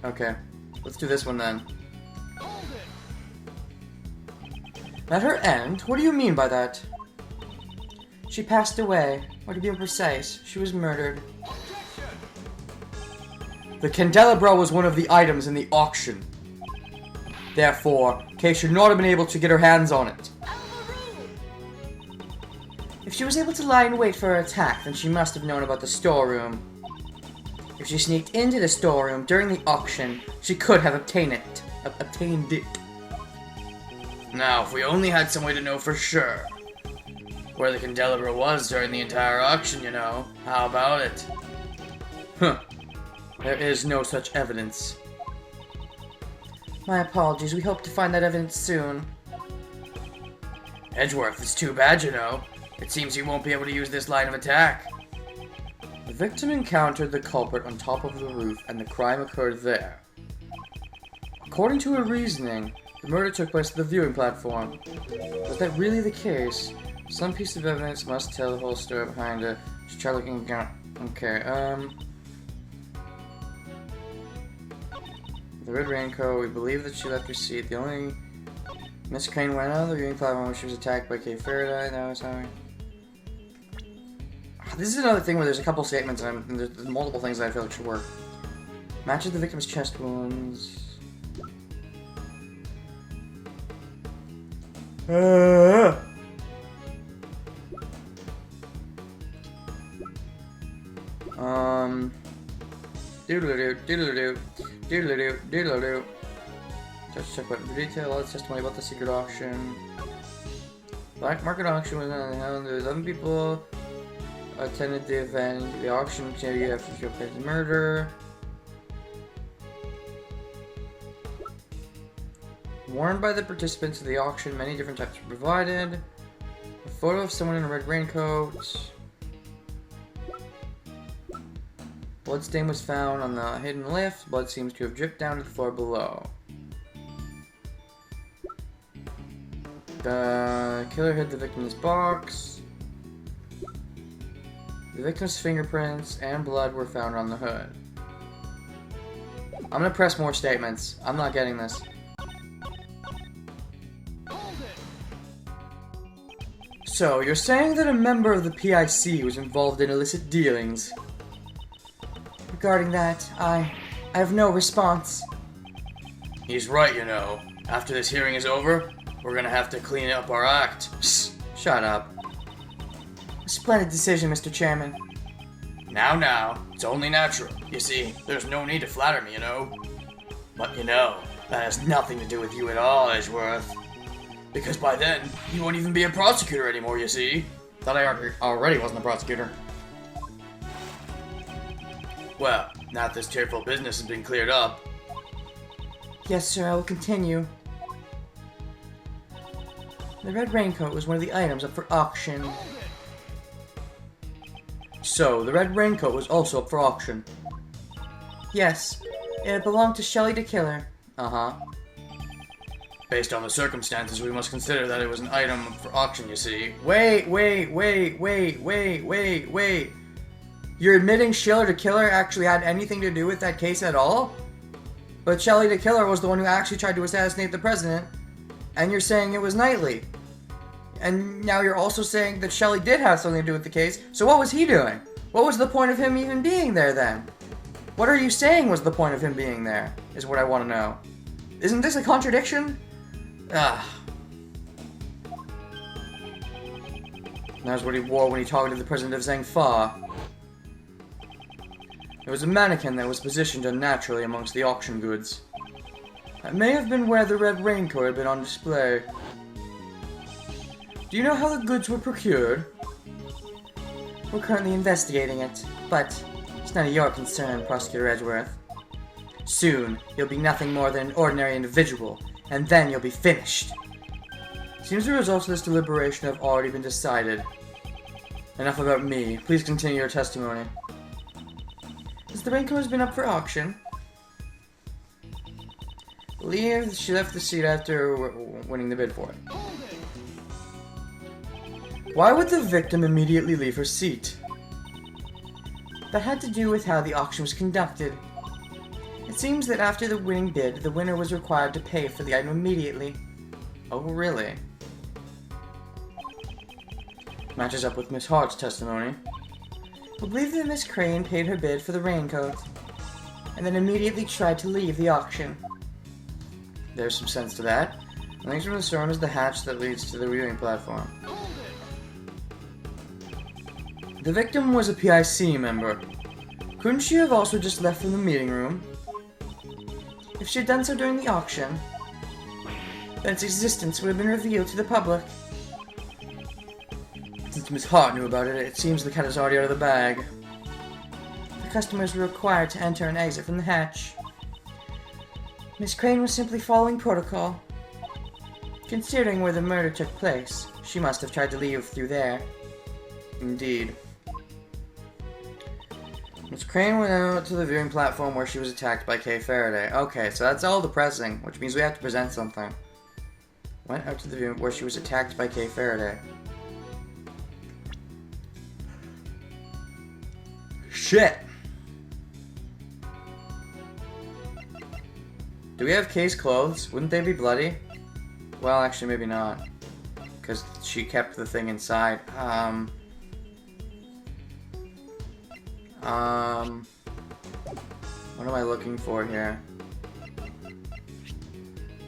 Okay. Let's do this one then. At her end? What do you mean by that? She passed away. Or to be more precise, she was murdered. The candelabra was one of the items in the auction. Therefore, Kay should not have been able to get her hands on it. If she was able to lie in wait for her attack, then she must have known about the storeroom. If she sneaked into the storeroom during the auction, she could have obtained it. Now, if we only had some way to know for sure where the candelabra was during the entire auction, you know, how about it? Huh. There is no such evidence. My apologies, we hope to find that evidence soon. Edgeworth, it's too bad, you know. It seems he won't be able to use this line of attack. The victim encountered the culprit on top of the roof, and the crime occurred there. According to her reasoning, the murder took place at the viewing platform. Was that really the case? Some piece of evidence must tell the whole story behind it. Just try looking again. Okay, the red raincoat, we believe that she left her seat. The only... Miss Crane went on the viewing platform when she was attacked by Kay Faraday. That was how This is another thing where there's a couple statements and there's multiple things that I feel like should work. Matches the victim's chest wounds. Doodle-doo. Just check what detail, all the testimony about the secret auction. Black market auction was on the hell. There was 11 people attended the event. The auction continued after she planned the murder. Warned by the participants of the auction, many different types were provided. A photo of someone in a red raincoat. Bloodstain was found on the hidden lift. Blood seems to have dripped down to the floor below. The killer hid the victim's box. The victim's fingerprints and blood were found on the hood. I'm gonna press more statements. I'm not getting this. So, you're saying that a member of the PIC was involved in illicit dealings? Regarding that, I have no response. He's right, you know. After this hearing is over, we're gonna have to clean up our act. Psst, shut up. A splendid decision, Mr. Chairman. Now, it's only natural. You see, there's no need to flatter me, you know. But you know, that has nothing to do with you at all, Edgeworth. Because by then, you won't even be a prosecutor anymore, you see. Thought I already wasn't a prosecutor. Well, now that this tearful business has been cleared up. Yes, sir, I will continue. The red raincoat was one of the items up for auction. So, the red raincoat was also up for auction? Yes, it belonged to Shelley the Killer. Uh-huh. Based on the circumstances, we must consider that it was an item for auction, you see. Wait. You're admitting Shelley the Killer actually had anything to do with that case at all? But Shelley the Killer was the one who actually tried to assassinate the president, and you're saying it was Knightley. And now you're also saying that Shelley did have something to do with the case, so what was he doing? What was the point of him even being there then? What are you saying was the point of him being there, is what I want to know. Isn't this a contradiction? That's what he wore when he talked to the president of Zhangfa. There was a mannequin that was positioned unnaturally amongst the auction goods. That may have been where the red raincoat had been on display. Do you know how the goods were procured? We're currently investigating it, but it's none of your concern, Prosecutor Edgeworth. Soon, you'll be nothing more than an ordinary individual, and then you'll be finished. Seems the results of this deliberation have already been decided. Enough about me. Please continue your testimony. Has the raincoat been up for auction? Believe she left the seat after winning the bid for it. Why would the victim immediately leave her seat? That had to do with how the auction was conducted. It seems that after the winning bid, the winner was required to pay for the item immediately. Oh, really? Matches up with Miss Hart's testimony. We believe that Miss Crane paid her bid for the raincoat, and then immediately tried to leave the auction. There's some sense to that. The next from the storm is the hatch that leads to the viewing platform. The victim was a PIC member. Couldn't she have also just left from the meeting room? If she had done so during the auction, then its existence would have been revealed to the public. Since Miss Hart knew about it, it seems the cat is already out of the bag. The customers were required to enter and exit from the hatch. Miss Crane was simply following protocol. Considering where the murder took place, she must have tried to leave through there. Indeed. Miss Crane went out to the viewing platform where she was attacked by Kay Faraday. Okay, so that's all the pressing, which means we have to present something. Went out to the viewing where she was attacked by Kay Faraday. Shit! Do we have Kay's clothes? Wouldn't they be bloody? Well, actually, maybe not. Because she kept the thing inside. What am I looking for here?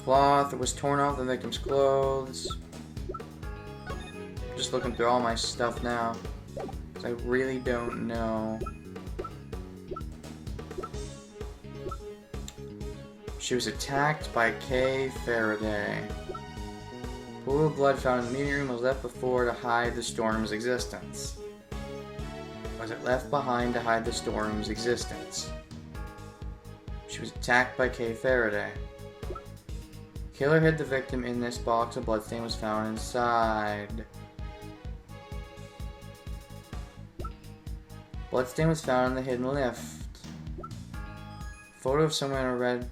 Cloth was torn off the victim's clothes. Just looking through all my stuff now. Because I really don't know. She was attacked by Kay Faraday. Pool of blood found in the meeting room was left before to hide the storm's existence. Was it left behind to hide the storm's existence? She was attacked by Kay Faraday. Killer hid the victim in this box. A bloodstain was found inside. Bloodstain was found in the hidden lift. Photo of someone in a red...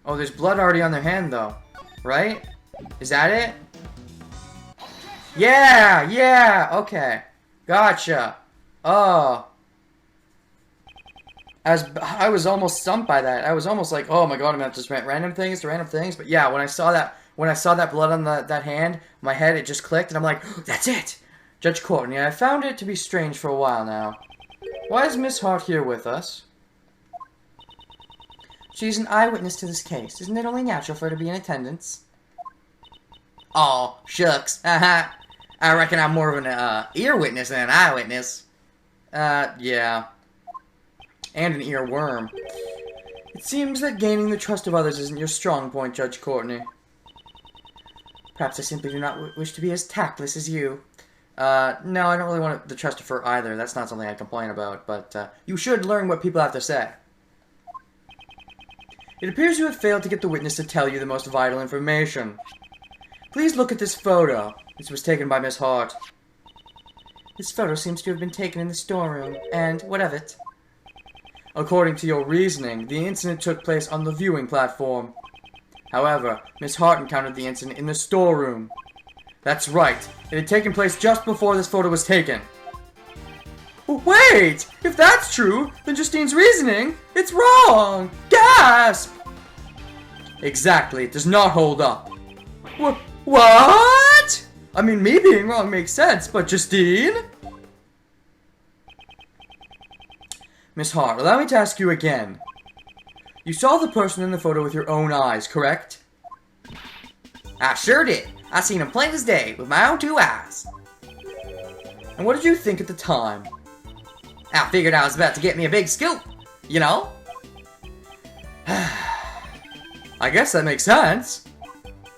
Oh, there's blood already on their hand, though. Right? Is that it? Yeah! Yeah! Okay. Gotcha. Oh. I was almost stumped by that. I was almost like, oh my god, I'm gonna have to just random things to random things. But yeah, when I saw that blood on that hand, my head, it just clicked, and I'm like, oh, that's it! Judge Courtney, I found it to be strange for a while now. Why is Miss Hart here with us? She's an eyewitness to this case. Isn't it only natural for her to be in attendance? Oh, shucks. I reckon I'm more of an ear witness than an eyewitness. Yeah. And an earworm. It seems that gaining the trust of others isn't your strong point, Judge Courtney. Perhaps I simply do not wish to be as tactless as you. No, I don't really want the trust of her either. That's not something I complain about, but you should learn what people have to say. It appears you have failed to get the witness to tell you the most vital information. Please look at this photo. This was taken by Miss Hart. This photo seems to have been taken in the storeroom, and what of it? According to your reasoning, the incident took place on the viewing platform. However, Miss Hart encountered the incident in the storeroom. That's right. It had taken place just before this photo was taken. Wait! If that's true, then Justine's reasoning, it's wrong! Gasp! Exactly, it does not hold up. What? I mean, me being wrong makes sense, but Justine? Miss Hart, allow me to ask you again. You saw the person in the photo with your own eyes, correct? I sure did. I seen him plain as day, with my own 2 eyes. And what did you think at the time? I figured I was about to get me a big scoop, you know? I guess that makes sense.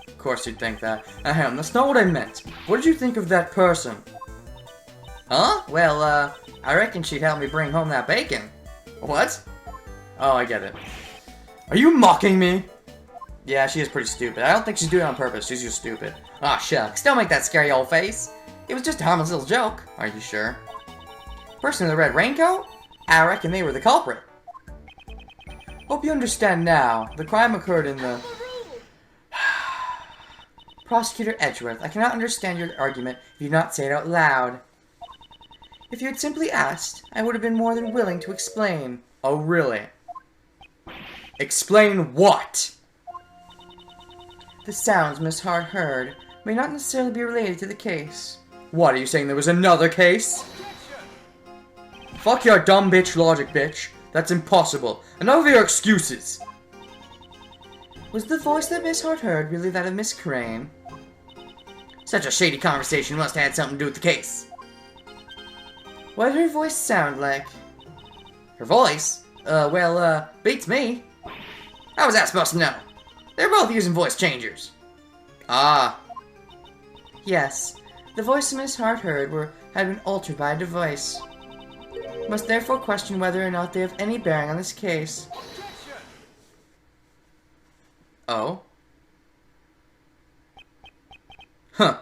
Of course you'd think that. Ahem, that's not what I meant. What did you think of that person? Huh? Well, I reckon she'd help me bring home that bacon. What? Oh, I get it. Are you mocking me? Yeah, she is pretty stupid. I don't think she's doing it on purpose. She's just stupid. Aw, shucks. Don't make that scary old face. It was just a harmless little joke. Are you sure? Person in the red raincoat? I reckon they were the culprit. Hope you understand now. The crime occurred in the... Prosecutor Edgeworth, I cannot understand your argument if you do not say it out loud. If you had simply asked, I would have been more than willing to explain. Oh, really? Explain what? The sounds Miss Hart heard may not necessarily be related to the case. What, are you saying there was another case? Fuck your dumb bitch logic, bitch. That's impossible. Enough of your excuses. Was the voice that Miss Hart heard really that of Miss Crane? Such a shady conversation must have had something to do with the case. What did her voice sound like? Her voice? Beats me. How was that supposed to know? They're both using voice changers. Ah. Yes. The voice Miss Hart heard had been altered by a device. Must therefore question whether or not they have any bearing on this case. Oh? Huh.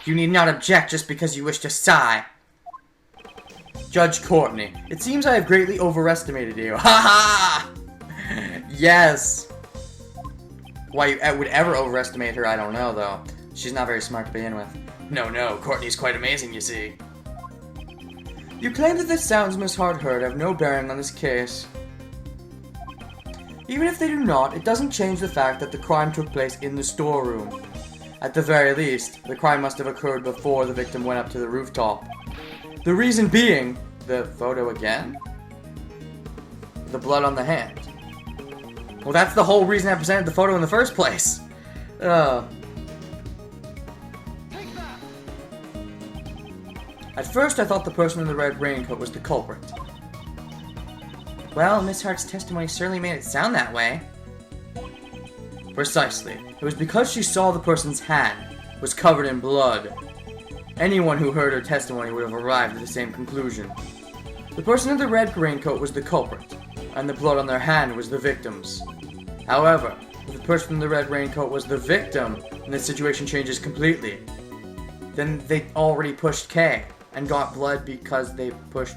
You need not object just because you wish to sigh. Judge Courtney, it seems I have greatly overestimated you. Ha ha! Yes! Why you would ever overestimate her, I don't know, though. She's not very smart to begin with. No, Courtney's quite amazing, you see. You claim that the sounds Miss Hart heard have no bearing on this case. Even if they do not, it doesn't change the fact that the crime took place in the storeroom. At the very least, the crime must have occurred before the victim went up to the rooftop. The reason being, the photo again? The blood on the hand. Well, that's the whole reason I presented the photo in the first place. At first, I thought the person in the red raincoat was the culprit. Well, Miss Hart's testimony certainly made it sound that way. Precisely. It was because she saw the person's hand was covered in blood. Anyone who heard her testimony would have arrived at the same conclusion. The person in the red raincoat was the culprit, and the blood on their hand was the victim's. However, if the person in the red raincoat was the victim, then the situation changes completely. Then they already pushed Kay, and got blood because they pushed...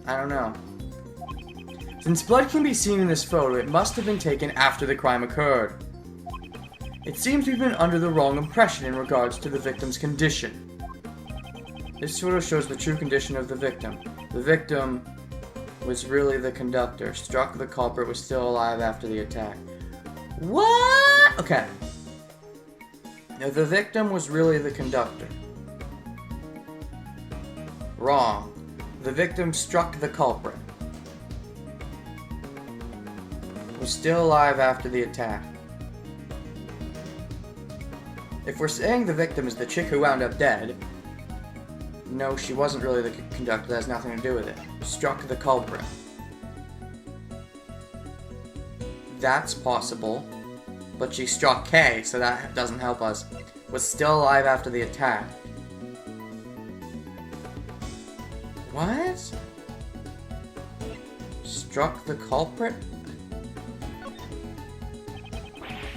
I don't know. Since blood can be seen in this photo, it must have been taken after the crime occurred. It seems we've been under the wrong impression in regards to the victim's condition. This photo shows the true condition of the victim. The victim was really the conductor. Struck the culprit, was still alive after the attack. What? Okay. Now, the victim was really the conductor. Wrong. The victim struck the culprit. Was still alive after the attack. If we're saying the victim is the chick who wound up dead, no, she wasn't really the conductor. That has nothing to do with it. Struck the culprit. That's possible. But she struck Kay, so that doesn't help us. Was still alive after the attack. What? Struck the culprit?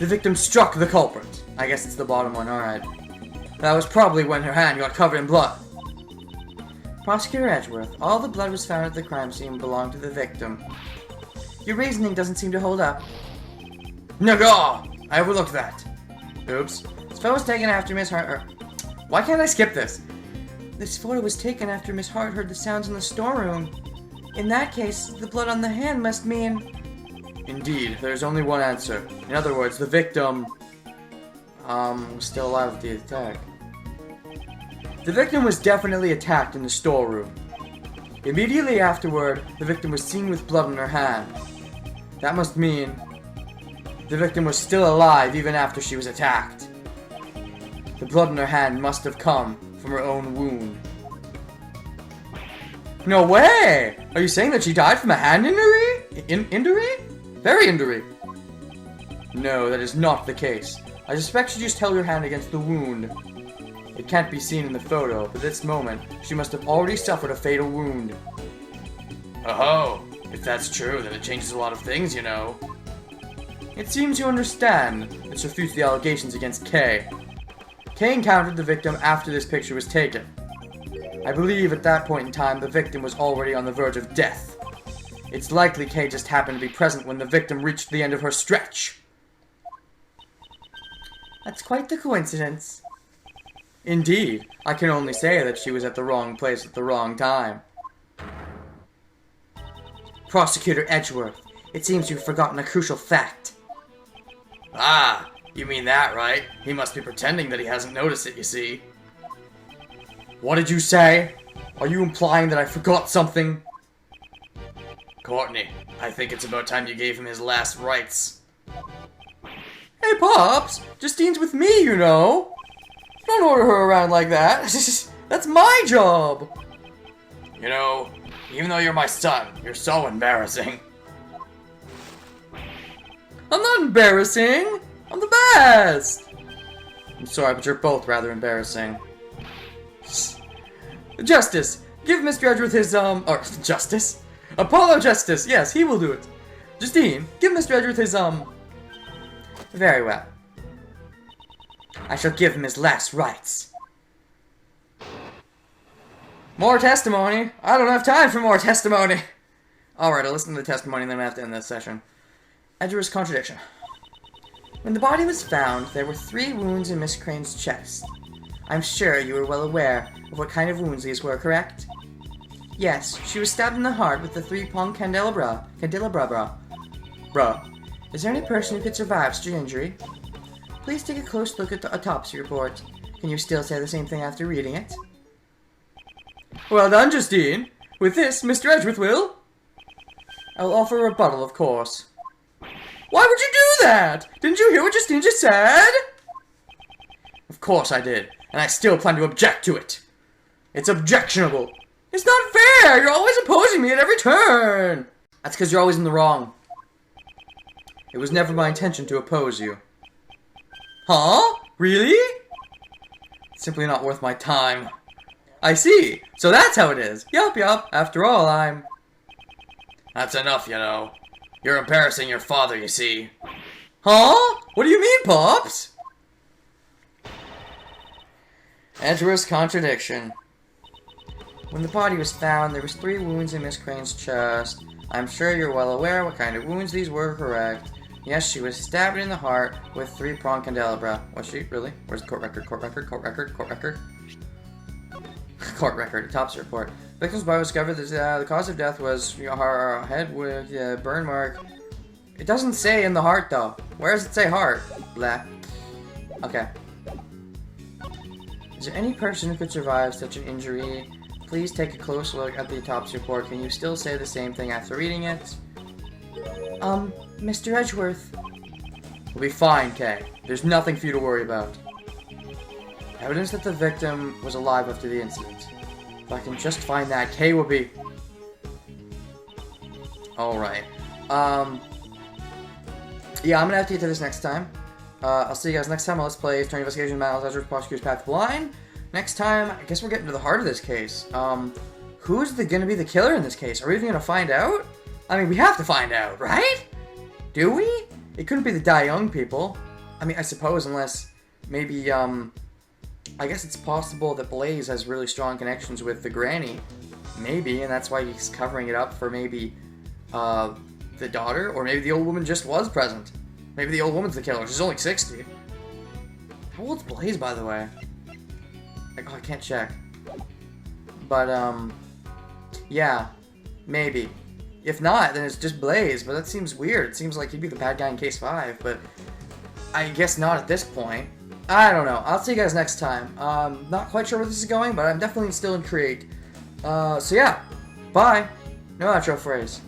The victim struck the culprit. I guess it's the bottom one, alright. That was probably when her hand got covered in blood. Prosecutor Edgeworth, all the blood was found at the crime scene belonged to the victim. Your reasoning doesn't seem to hold up. No! I overlooked that. Oops. This photo was taken after Miss Hart... Why can't I skip this? This photo was taken after Miss Hart heard the sounds in the storeroom. In that case, the blood on the hand must mean... Indeed, there's only one answer. In other words, the victim... was still alive at the attack. The victim was definitely attacked in the storeroom. Immediately afterward, the victim was seen with blood on her hand. That must mean... the victim was still alive even after she was attacked. The blood on her hand must have come from her own wound. No way! Are you saying that she died from a hand injury? Injury? Very injury. No, that is not the case. I suspect she just held her hand against the wound. It can't be seen in the photo, but at this moment, she must have already suffered a fatal wound. Oh, if that's true, then it changes a lot of things, you know. It seems you understand. This refutes the allegations against Kay. Kay encountered the victim after this picture was taken. I believe at that point in time, the victim was already on the verge of death. It's likely Kay just happened to be present when the victim reached the end of her stretch. That's quite the coincidence. Indeed, I can only say that she was at the wrong place at the wrong time. Prosecutor Edgeworth, It seems you've forgotten a crucial fact. Ah, you mean that, right? He must be pretending that he hasn't noticed it, you see. What did you say? Are you implying that I forgot something? Courtney, I think it's about time you gave him his last rites. Hey, Pops! Justine's with me, you know! Don't order her around like that. That's my job! You know, even though you're my son, you're so embarrassing. I'm not embarrassing! I'm the best! I'm sorry, but you're both rather embarrassing. Justice! Give Mr. Edgeworth his, or, Justice? Apollo Justice! Yes, he will do it. Justine, give Mr. Edgeworth his, Very well. I shall give him his last rites. More testimony? I don't have time for more testimony! Alright, I'll listen to the testimony and then I have to end this session. Edgeworth's contradiction. When the body was found, there were 3 wounds in Miss Crane's chest. I'm sure you are well aware of what kind of wounds these were, correct? Yes, she was stabbed in the heart with the 3-pronged candelabra. Bruh. Is there any person who could survive such an injury? Please take a close look at the autopsy report. Can you still say the same thing after reading it? Well done, Justine. With this, Mr. Edgeworth will... I will offer a rebuttal, of course. Why would you do that? Didn't you hear what Justine just said? Of course I did, and I still plan to object to it. It's objectionable. It's not fair! You're always opposing me at every turn! That's because you're always in the wrong. It was never my intention to oppose you. Huh? Really? It's simply not worth my time. I see. So that's how it is. Yup. After all, I'm... That's enough, you know. You're embarrassing your father, you see. Huh? What do you mean, Pops? Edgeworth's contradiction. When the body was found, there was 3 wounds in Miss Crane's chest. I'm sure you're well aware what kind of wounds these were, correct? Yes, she was stabbed in the heart with 3-pronged candelabra. Was she? Really? Where's the court record? Court record. Autopsy report. Victim's body was discovered that the cause of death was her head with a burn mark. It doesn't say in the heart, though. Where does it say heart? Blah. Okay. Is there any person who could survive such an injury? Please take a close look at the autopsy report. Can you still say the same thing after reading it? Mr. Edgeworth. We'll be fine, Kay. There's nothing for you to worry about. Evidence that the victim was alive after the incident. If I can just find that, Kay will be... Alright. Yeah, I'm gonna have to get to this next time. I'll see you guys next time on Let's Play Attorney Investigation Battles, Edgeworth, Prosecutor's Path Blind. Next time, I guess we're getting to the heart of this case. Who's gonna be the killer in this case? Are we even gonna find out? I mean, we have to find out, right? Do we? It couldn't be the Die Young people. I mean, I suppose, unless maybe, I guess it's possible that Blaze has really strong connections with the granny. Maybe, and that's why he's covering it up for maybe, the daughter, or maybe the old woman just was present. Maybe the old woman's the killer. She's only 60. How old's Blaze, by the way? Oh, I can't check. But, yeah. Maybe. If not, then it's just Blaze, but that seems weird. It seems like he'd be the bad guy in Case 5, but I guess not at this point. I don't know. I'll see you guys next time. Not quite sure where this is going, but I'm definitely still intrigued. So yeah. Bye. No outro phrase.